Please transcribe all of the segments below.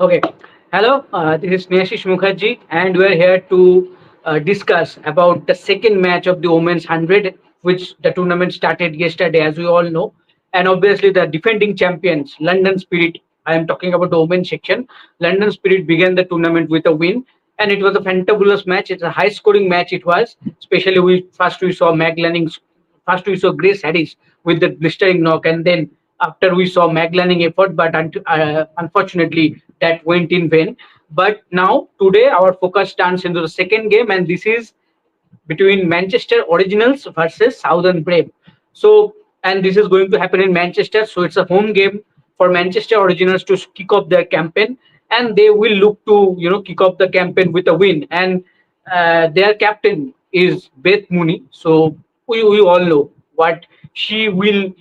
Okay. Hello, this is Sneshish Mukherjee, and we're here to discuss about the second match of the Women's 100, which the tournament started yesterday, as we all know. And obviously, the defending champions, London Spirit, I am talking about the women's section. London Spirit began the tournament with a win, and it was a fantabulous match. It's a high scoring match, it was. Especially, we saw Meg Lanning's first we saw Grace Harris with the blistering knock, and then after we saw Meg Lanning effort, but unfortunately that went in vain. But now today our focus turns into the second game, and this is between Manchester Originals versus Southern Brave. So, and this is going to happen in Manchester. So it's a home game for Manchester Originals to kick off their campaign, and they will look to kick off the campaign with a win. And their captain is Beth Mooney. So we all know what she will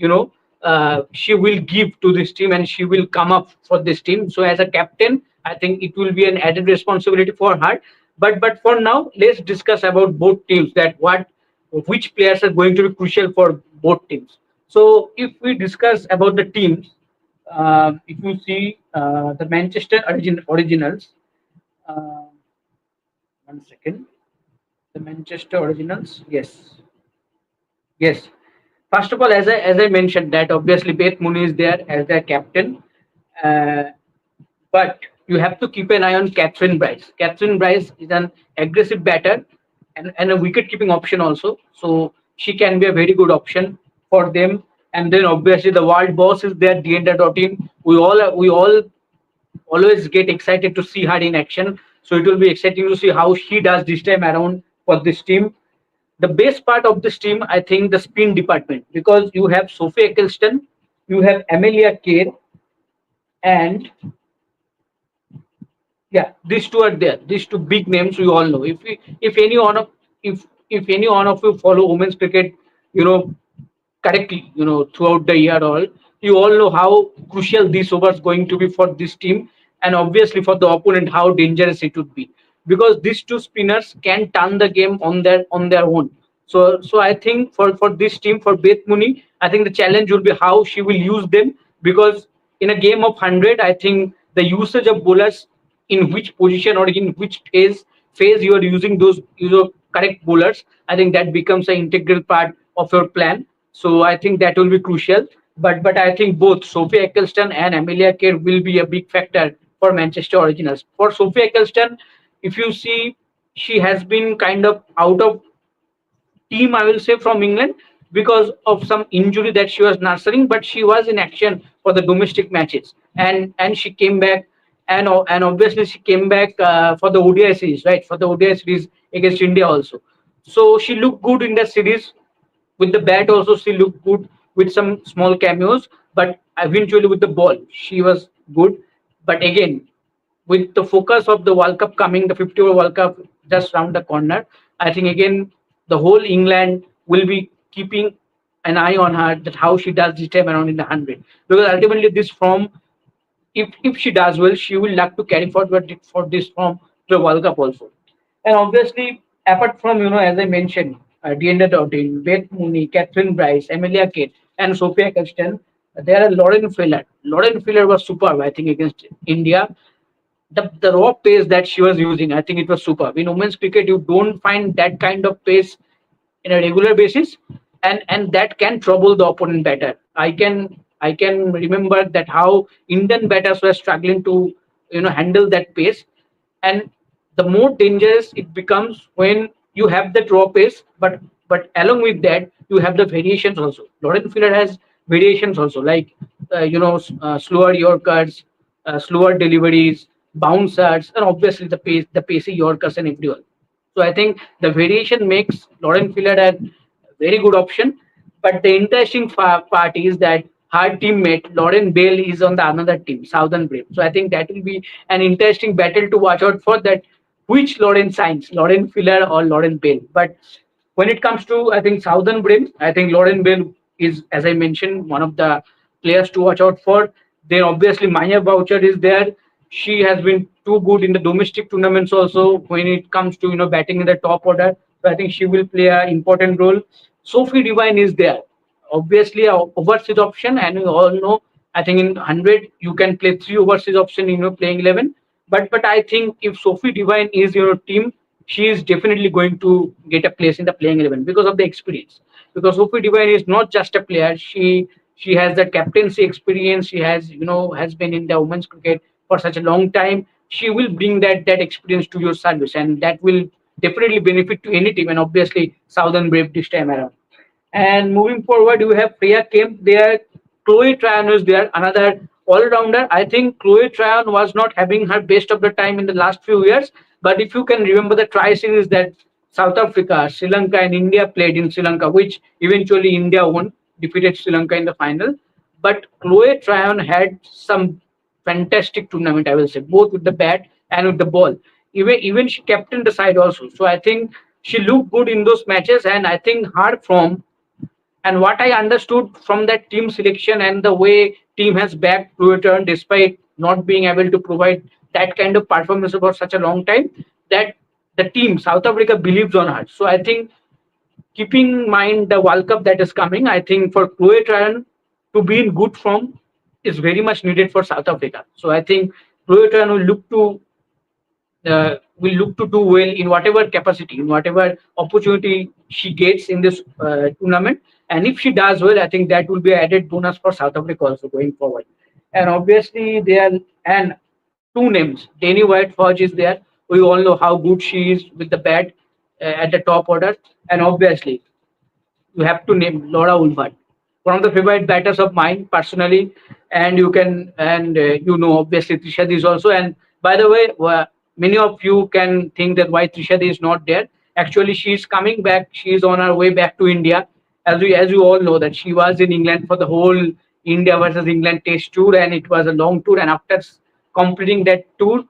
she will give to this team, and she will come up for this team. So as a captain, I think it will be an added responsibility for her. But for now, let's discuss about both teams, that what which players are going to be crucial for both teams. So if we discuss about the teams, if you see the Originals, uh, one second, the Manchester Originals, yes. First of all, as I mentioned, that obviously Beth Mooney is there as their captain, uh, but you have to keep an eye on Catherine Bryce. Catherine Bryce is an aggressive batter and a wicket keeping option also. So she can be a very good option for them. And then obviously the world boss is there, Deandra.in. We all always get excited to see her in action. So it will be exciting to see how she does this time around for this team. The best part of this team, I think, the spin department, because you have Sophie Eccleston, you have Amelia Kerr, and yeah, these two are there. These two big names we all know. If any one of if any one of you follow women's cricket, you know correctly, throughout the year all, you all know how crucial this over is going to be for this team, and obviously for the opponent how dangerous it would be, because these two spinners can turn the game on their own. So I think for this team, for Beth Mooney, I think the challenge will be how she will use them, because in a game of 100, I think the usage of bowlers, in which position or in which phase you are using those correct bowlers, I think that becomes an integral part of your plan. So I think that will be crucial. But I think both Sophie Eccleston and Amelia Kerr will be a big factor for Manchester Originals. For Sophie Eccleston, if you see, she has been kind of out of team, I will say, from England because of some injury that she was nursing, but she was in action for the domestic matches, and she came back, and obviously she came back for the ODI series, right? For the ODI series against India also. So she looked good in that series with the bat also. She looked good with some small cameos, but eventually with the ball she was good. But again, with the focus of the World Cup coming, the 50 over World Cup just round the corner, I think again the whole England will be keeping an eye on her, that how she does this time around in the 100, because ultimately this form, if she does well, she will like to carry forward for this form to the World Cup also. And obviously, apart from, as I mentioned, Deandra Doughty, Beth Mooney, Catherine Bryce, Emilia Kate, and Sophia Kirsten, there are Lauren Filler. Lauren Filler was superb, I think, against India. The raw pace that she was using, I think it was superb. In women's cricket, you don't find that kind of pace in a regular basis, and that can trouble the opponent batter. I can remember that how Indian batters were struggling to handle that pace, and the more dangerous it becomes when you have that raw pace, but along with that you have the variations also. Lauren Filler has variations also, like slower Yorkers, slower deliveries, bouncers, and obviously the pacey Yorkers and everyone. So I think the variation makes Lauren Filler a very good option. But the interesting part is that her teammate Lauren Bale is on the another team, Southern Brave. So I think that will be an interesting battle to watch out for, that which Lauren signs, Lauren Filler or Lauren Bale. But when it comes to, I think, Southern Brave, I think Lauren Bale is, as I mentioned, one of the players to watch out for. Then obviously Maya Boucher is there. She has been too good in the domestic tournaments also when it comes to batting in the top order. So I think she will play an important role. Sophie Devine is there, obviously a overseas option, and we all know I think in 100 you can play three overseas option in your playing 11. But I think if Sophie Devine is your team, she is definitely going to get a place in the playing 11 because of the experience. Because Sophie Devine is not just a player; she has that captaincy experience. She has has been in the women's cricket for such a long time. She will bring that experience to your service, and that will definitely benefit to any team, and obviously Southern Brave this time around. And moving forward, you have Priya Kemp there, Chloe Tryon is there, another all rounder. I think Chloe Tryon was not having her best of the time in the last few years. But if you can remember the try series that South Africa, Sri Lanka, and India played in Sri Lanka, which eventually India won, defeated Sri Lanka in the final. But Chloe Tryon had some fantastic tournament, I will say, both with the bat and with the ball. Even she captained the side also. So I think she looked good in those matches, and I think her from and what I understood from that team selection and the way team has backed Return despite not being able to provide that kind of performance for such a long time, that the team South Africa believes on her. So I think keeping in mind the World Cup that is coming, I think for Chloe Tryon to be in good form is very much needed for South Africa. So I think Chloe Tryon will look to do well in whatever capacity, in whatever opportunity she gets in this tournament. And if she does well, I think that will be an added bonus for South Africa also going forward. And obviously, there and two names. Danny White Fudge is there. We all know how good she is with the bat at the top order. And obviously, you have to name Laura Ulford, one of the favorite batters of mine personally, and you can obviously Trishadi is also. And by the way, many of you can think that why Trishadi is not there. Actually, she is coming back. She is on her way back to India, as you all know that she was in England for the whole India versus England Test tour, and it was a long tour. And after completing that tour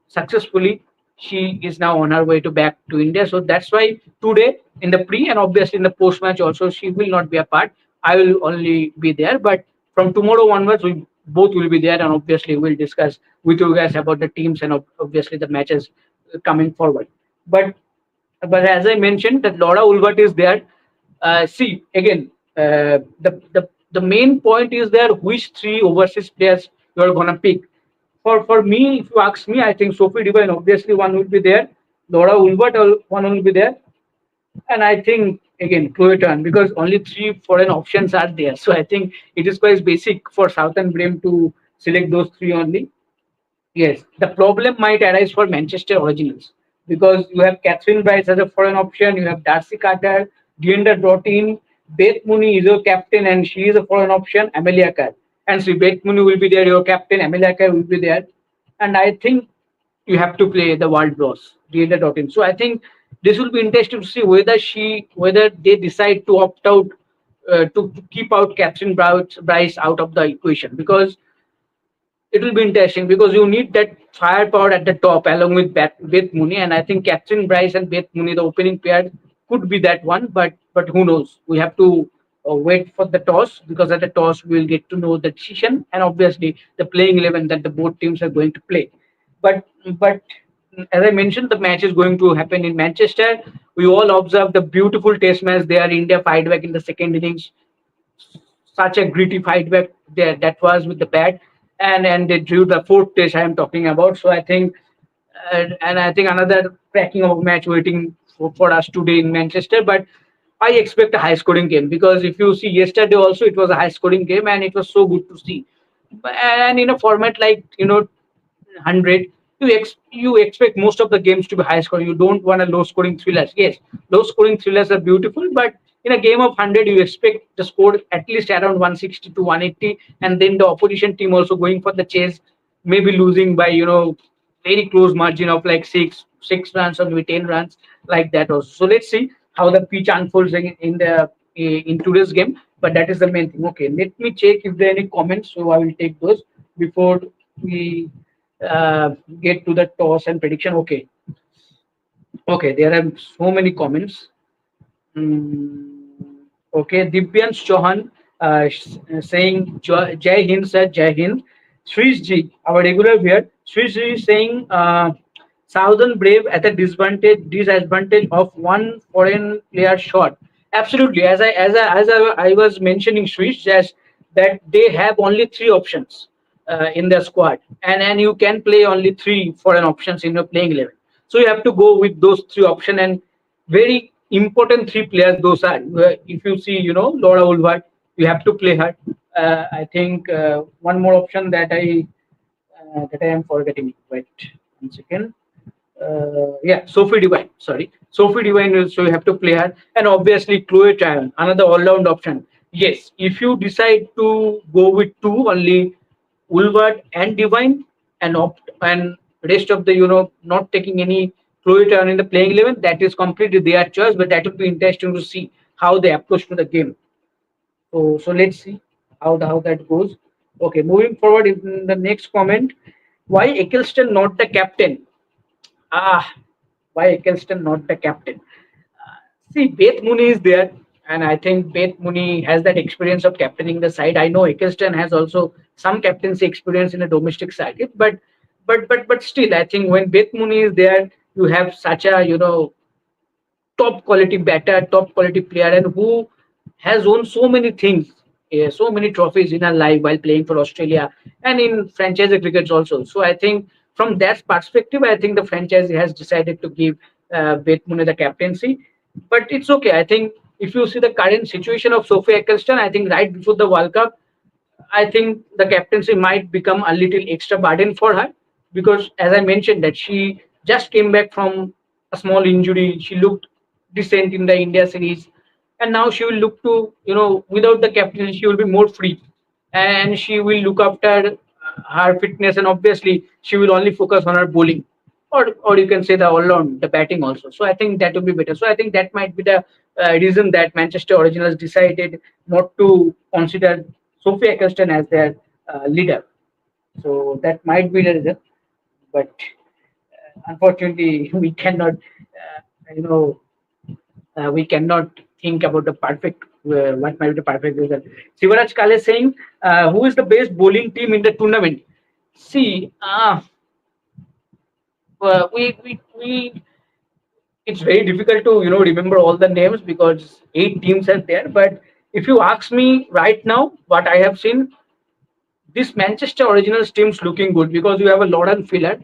successfully, she is now on her way to back to India. So that's why today in the pre and obviously in the post match also she will not be a part. I will only be there, but from tomorrow onwards we both will be there, and obviously we'll discuss with you guys about the teams and obviously the matches coming forward. But as I mentioned, that Laura Ulvert is there. See again, the main point is there which three overseas players you are gonna pick. For me, if you ask me, I think Sophie Devine obviously one will be there. Laura Ulvert one will be there, and I think again Croatan because only three foreign options are there. So I think it is quite basic for Southern Bream to select those three only. Yes, the problem might arise for Manchester originals because you have Catherine Bryce as a foreign option, you have Darcy Carter, Deandra Broughton, Beth Mooney is your captain and she is a foreign option, Amelia Kerr. And so Beth Mooney will be there, your captain, Amelia Kerr will be there. And I think you have to play the world boss, Deandra Broughton. So I think this will be interesting to see whether they decide to opt out to keep out Catherine Bryce out of the equation because it will be interesting because you need that firepower at the top along with Beth Mooney, and I think Catherine Bryce and Beth Mooney, the opening pair, could be that one. But who knows? We have to wait for the toss because at the toss we will get to know the decision and obviously the playing 11 that the both teams are going to play. But as I mentioned, the match is going to happen in Manchester. We all observed the beautiful test match there. India fight back in the second innings, such a gritty fight back there that was with the bat, and they drew the fourth test I am talking about. So I think and I think another cracking of match waiting for us today in Manchester. But I expect a high scoring game because if you see yesterday also it was a high scoring game and it was so good to see. And in a format like 100, you expect most of the games to be high scoring. You don't want a low scoring thrillers. Yes, low scoring thrillers are beautiful, but in a game of 100 you expect the score at least around 160 to 180, and then the opposition team also going for the chase, maybe losing by very close margin of like six runs or maybe 10 runs, like that also. So let's see how the pitch unfolds in today's game. But that is the main thing. Okay, let me check if there are any comments, so I will take those before we uh, get to the toss and prediction. Okay, okay, there are so many comments. Okay, Divyansh Chauhan saying Jai Hind sir, Jai Hind. Srish Ji, our regular viewer, Srish Ji is saying Southern Brave at a disadvantage of one foreign player shot. Absolutely, as I was mentioning, Srish, yes, that they have only three options in their squad, and you can play only three foreign options in your playing 11. So you have to go with those three options, and very important three players those are. If you see, Laura Ulvard, you have to play her. I think one more option that I am forgetting. Wait, 1 second. Yeah, Sophie Devine. Sorry, Sophie Devine. So you have to play her, and obviously Chloe Trion, another all-round option. Yes, if you decide to go with two only, Woolward and Devine, and rest of the not taking any Chloe Trion in the playing 11, that is completely their choice. But that would be interesting to see how they approach to the game. So let's see how that goes. Okay, moving forward in the next comment. Why Eccleston not the captain? Ah, why Eccleston not the captain? See, Beth Mooney is there, and I think Beth Mooney has that experience of captaining the side. I know Eccleston has also some captaincy experience in a domestic circuit, but still, I think when Beth Mooney is there, you have such a top quality batter, top quality player, and who has won so many things, so many trophies in her life while playing for Australia and in franchise crickets also. So I think from that perspective, I think the franchise has decided to give Beth Mooney the captaincy. But it's okay. I think if you see the current situation of Sophie Eccleston, I think right before the World Cup, I think the captaincy might become a little extra burden for her because, as I mentioned, that she just came back from a small injury. She looked decent in the India series, and now she will look to without the captaincy, she will be more free, and she will look after her fitness, and obviously she will only focus on her bowling, or you can say the all round the batting also. So I think that will be better. So I think that might be the reason that Manchester Originals decided not to consider Sophie Eccleston as their leader. So that might be the reason, but unfortunately, we cannot, we cannot think about the perfect. What might be the perfect result? Sivaraj Kale is saying, who is the best bowling team in the tournament? See, we it's very difficult to remember all the names because 8 teams are there. But if you ask me right now, what I have seen, this Manchester Originals team's looking good because you have a Lauren Filler.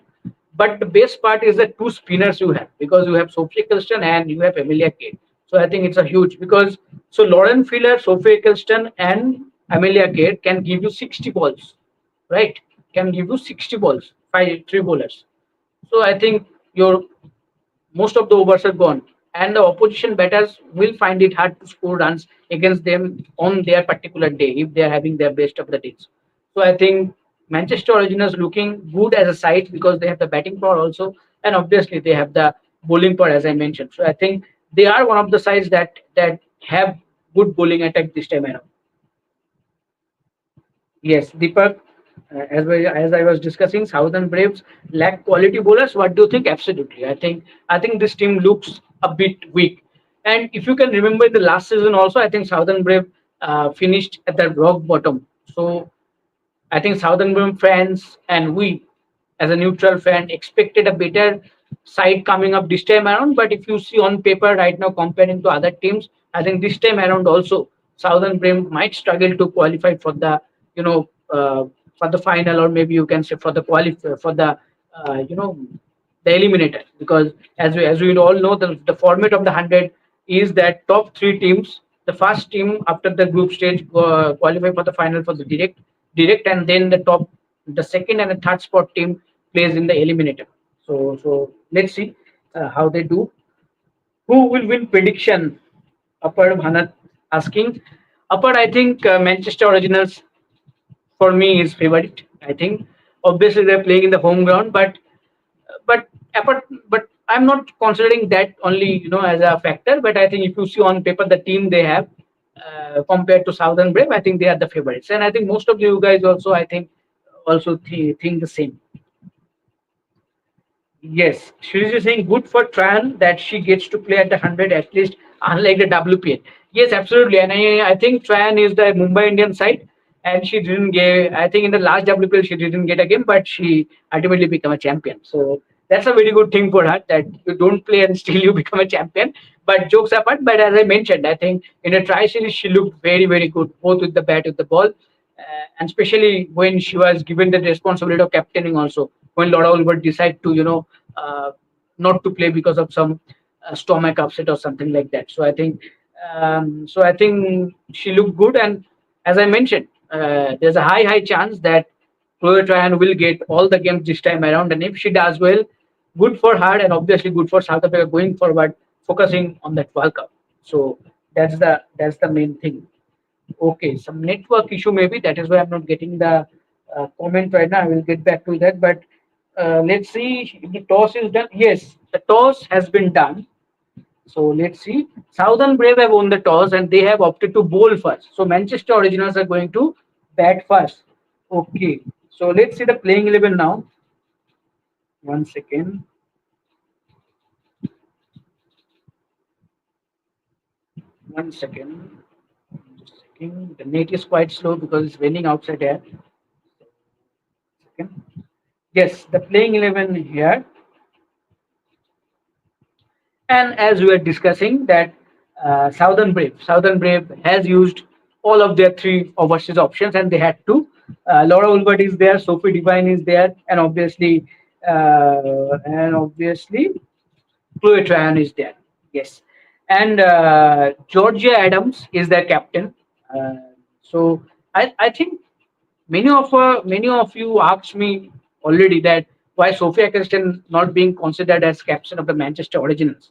But the best part is the two spinners you have because you have Sophie Eccleston and you have Amelia Kate. So I think it's a huge because so Lauren Filler, Sophie Eccleston, and Amelia Kate can give you 60 balls, right? Can give you 60 balls, three bowlers. So I think your most of the overs are gone, and the opposition batters will find it hard to score runs against them on their particular day if they are having their best of the days. So I think Manchester Originals looking good as a side because they have the batting power also, and obviously they have the bowling power as I mentioned. So I think they are one of the sides that have good bowling attack this time around. Yes, Deepak, as I was discussing, Southern Braves lack quality bowlers. What do you think? Absolutely, I think this team looks a bit weak. And if you can remember in the last season also, I think Southern Brave finished at the rock bottom. So I think Southern Brim fans and we, as a neutral fan, expected a better side coming up this time around. But if you see on paper right now, comparing to other teams, I think this time around also Southern Brim might struggle to qualify for the for the final, or maybe you can say for the for the uh, you know the eliminator, because as we all know, the format of the 100 is that top three teams, the first team after the group stage qualify for the final for the direct, and then the second and the third spot team plays in the eliminator. So let's see how they do. Who will win prediction? Upper Bhanat asking. Upper, I think Manchester Originals for me is favorite. I think obviously they're playing in the home ground, but but I'm not considering that only as a factor. But I think if you see on paper the team they have compared to Southern Brave, I think they are the favorites, and I think most of you guys also I think also think the same. Yes, she is saying good for Tran that she gets to play at the 100 at least, unlike the WPL. Yes, absolutely. And I think Tran is the Mumbai Indian side, and she didn't get, I think in the last WPL, she didn't get a game, but she ultimately became a champion. So that's a very good thing for her that you don't play and still you become a champion. But jokes apart, but as I mentioned, I think in a tri series, she looked very, very good, both with the bat, with the ball. and especially when she was given the responsibility of captaining also, when Laura Ulbert decided to uh, not to play because of some stomach upset or something like that. So I think she looked good, and as I mentioned, there's a high chance that Chlo Trion will get all the games this time around, and if she does well, good for her, and obviously good for South Africa going forward, focusing on that World Cup. So that's the main thing. Okay, some network issue maybe. That is why I'm not getting the comment right now. I will get back to that. But let's see if the toss is done. Yes, the toss has been done. So let's see. Southern Brave have won the toss and they have opted to bowl first. So Manchester Originals are going to bat first. Okay. So let's see the playing 11 now. One second. One second. Just checking. The net is quite slow because it's raining outside here. Second. Yes, the playing 11 here. And as we were discussing that Southern Brave has used all of their three overseas options, and they had to. Laura Ulbert is there, Sophie Devine is there, and obviously Chloe Tryon is there. Yes, and Georgia Adams is their captain. Uh, so I think many of you asked me already that why Sophia Christian not being considered as captain of the Manchester Originals.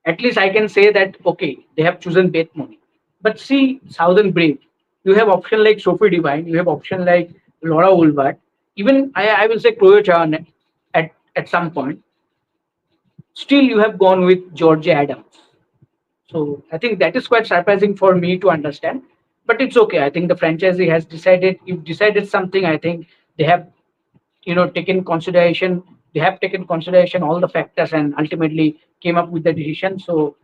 At least I can say that okay, they have chosen Beth Mooney. But see, Southern Brave, you have option like Sophie Devine, you have option like Laura Ulbert, even I will say Chloe Chan at some point. Still, you have gone with Georgia Adams. So I think that is quite surprising for me to understand. But it's okay. I think the franchisee has decided. If decided something, I think they have taken consideration. They have taken consideration all the factors and ultimately came up with the decision. So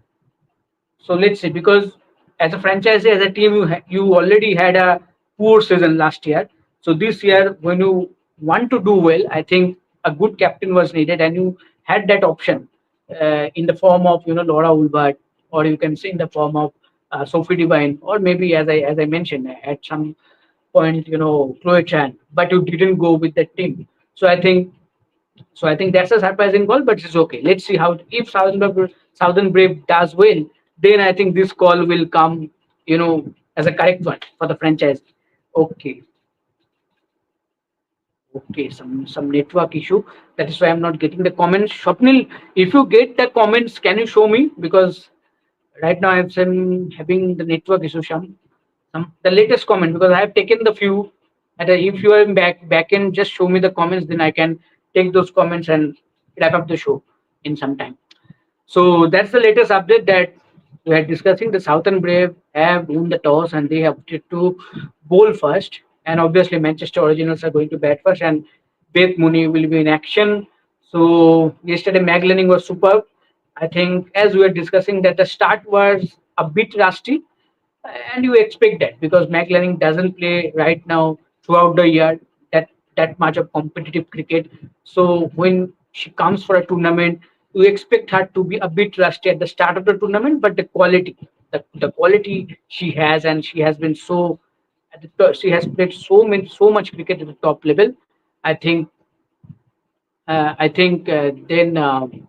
let's see, because as a franchise, as a team, you already had a poor season last year. So this year, when you want to do well, I think a good captain was needed, and you had that option in the form of Laura Ulbert, or you can say in the form of Sophie Devine, or maybe as I mentioned at some point, Chloe Chan, but you didn't go with that team. So I think that's a surprising call, but it's okay. Let's see how if Southern Brave does well, then I think this call will come, as a correct one for the franchise. Okay, okay, some network issue. That is why I'm not getting the comments. Swapnil, if you get the comments, can you show me? Because right now I'm having the network issue. The latest comment, because I have taken the few. And if you are in back end, just show me the comments. Then I can take those comments and wrap up the show in some time. So that's the latest update that we are discussing. The Southern Brave have won the toss and they have to bowl first. And obviously, Manchester Originals are going to bat first, and Beth Mooney will be in action. So yesterday, Mag Lanning was superb. I think as we were discussing that the start was a bit rusty, and you expect that because McLaren doesn't play right now throughout the year that much of competitive cricket. So when she comes for a tournament, you expect her to be a bit rusty at the start of the tournament, but the quality she has, and she has been so she has played so much cricket at the top level. I think then.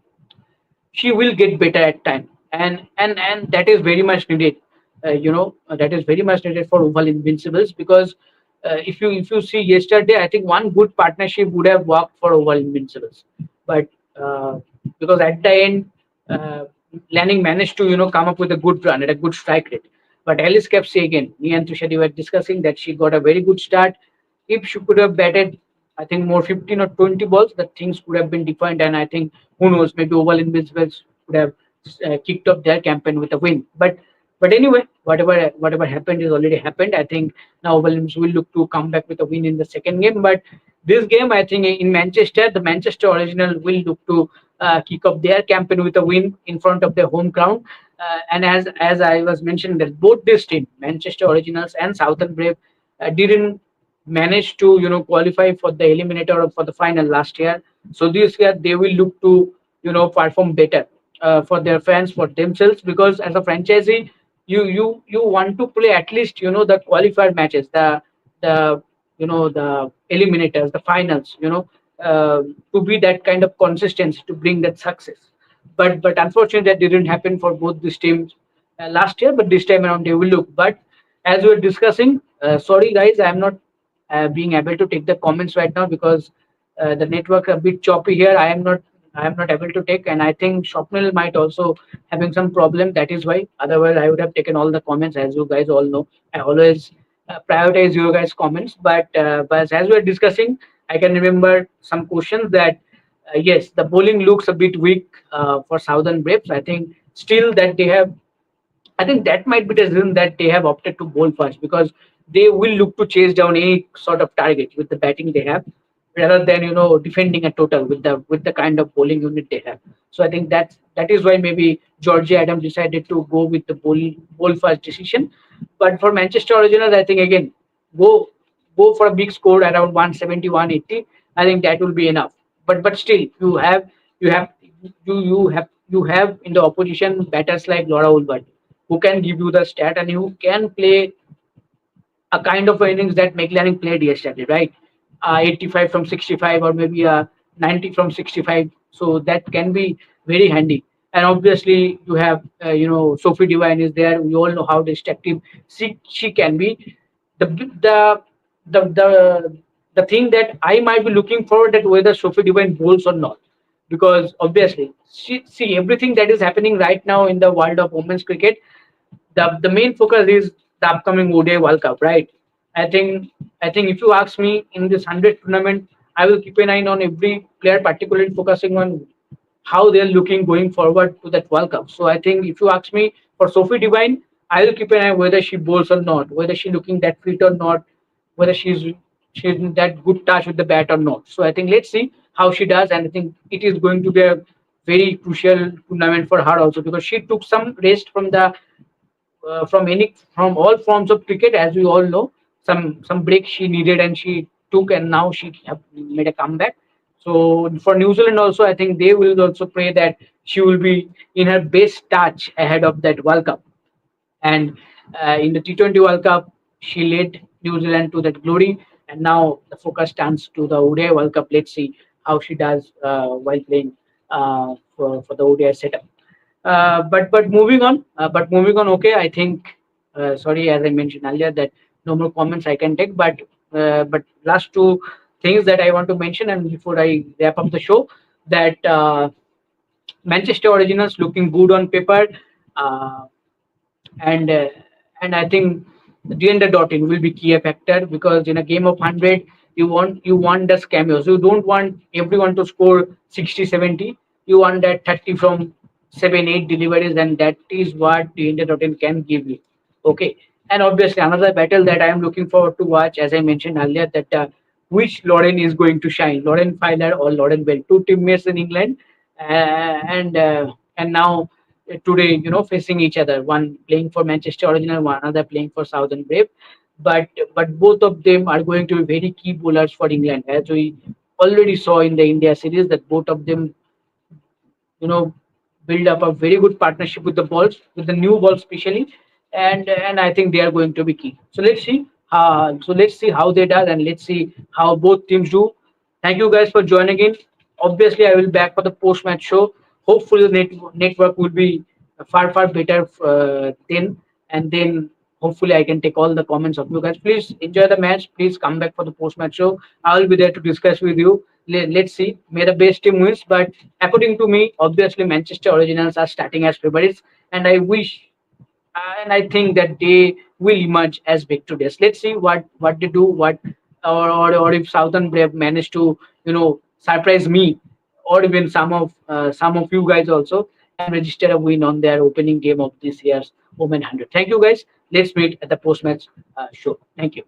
She will get better at time, and that is very much needed. That is very much needed for oval invincibles, because if you see yesterday, I think one good partnership would have worked for oval invincibles, but uh, because at the end, uh, Lanning managed to come up with a good run at a good strike rate. But Alice kept saying again, me and Tushadi were discussing that she got a very good start. If she could have batted, I think more 15 or 20 balls, the things could have been defined. And I think, who knows, maybe Oval Invincibles would have kicked off their campaign with a win. But anyway, whatever happened is already happened. I think now Oval Invincibles will look to come back with a win in the second game. But this game, I think in Manchester, the Manchester Original will look to kick off their campaign with a win in front of their home ground. And as I was mentioning, that both this team, Manchester Originals and Southern Brave, didn't managed to qualify for the eliminator or for the final last year. So this year they will look to perform better for their fans, for themselves, because as a franchisee, you want to play at least the qualifier matches, the the eliminators, the finals, to be that kind of consistency to bring that success. But unfortunately, that didn't happen for both these teams last year. But this time around, they will look. But as we are discussing, sorry guys, I am not being able to take the comments right now because the network a bit choppy here. I am not able to take, and I think Shopnil might also having some problem. That is why. Otherwise, I would have taken all the comments. As you guys all know, I always prioritize your guys' comments. But as we are discussing, I can remember some questions that yes, the bowling looks a bit weak for Southern Braves. I think still that they have. I think that might be the reason that they have opted to bowl first because they will look to chase down any sort of target with the batting they have, rather than defending a total with the kind of bowling unit they have. So I think that is why maybe Georgia Adams decided to go with the bowl first decision. But for Manchester Originals, I think again go go for a big score around 170, 180. I think that will be enough. But still you have you have in the opposition batters like Laura Ulbert who can give you the stat and who can play a kind of innings that McLaren played yesterday, right? 85 from 65 or maybe 90 from 65. So that can be very handy. And obviously, you have Sophie Devine is there. We all know how destructive she can be. The the the thing that I might be looking forward that whether Sophie Devine bowls or not, because obviously see everything that is happening right now in the world of women's cricket, the main focus is the upcoming ODI World Cup, right? I think if you ask me in this 100 tournament, I will keep an eye on every player, particularly focusing on how they're looking going forward to that World Cup. So I think if you ask me for Sophie Devine, I will keep an eye whether she bowls or not, whether she's looking that fit or not, whether she's in that good touch with the bat or not. So I think let's see how she does, and I think it is going to be a very crucial tournament for her also because she took some rest from all forms of cricket, as we all know. Some break she needed and she took, and now she have made a comeback. So for New Zealand also, I think they will also pray that she will be in her best touch ahead of that World Cup. And in the T20 World Cup, she led New Zealand to that glory. And now the focus turns to the ODI World Cup. Let's see how she does while playing for the ODI setup. But moving on. Okay, I think. Sorry, as I mentioned earlier, that no more comments I can take. But last two things that I want to mention, and before I wrap up the show, that Manchester Originals looking good on paper. Uh, and I think the will be key factor because in a game of 100 you want the cameos. You don't want everyone to score 60, 70. You want that 30 from 7, 8 deliveries, and that is what the can give you. Okay, and obviously another battle that I am looking forward to watch, as I mentioned earlier, that which Lauren is going to shine, Lauren Filer or Lauren Bell, two teammates in England, and now today, facing each other. One playing for Manchester Original, one another playing for Southern Brave. But both of them are going to be very key bowlers for England, as we already saw in the India series that both of them, you know, build up a very good partnership with the balls, with the new ball especially, and I think they are going to be key. So let's see. So let's see how they does, and let's see how both teams do. Thank you guys for joining in. Obviously, I will back for the post match show. Hopefully, the network will be far better then, and then hopefully I can take all the comments of you guys. Please enjoy the match. Please come back for the post match show. I will be there to discuss with you. Let's see. May the best team wins. But according to me, obviously Manchester Originals are starting as favorites, and I think that they will emerge as victorious. Let's see what they do, or if Southern Brave manage to surprise me, or even some of you guys also, and register a win on their opening game of this year's Women 100. Thank you guys. Let's meet at the post match show. Thank you.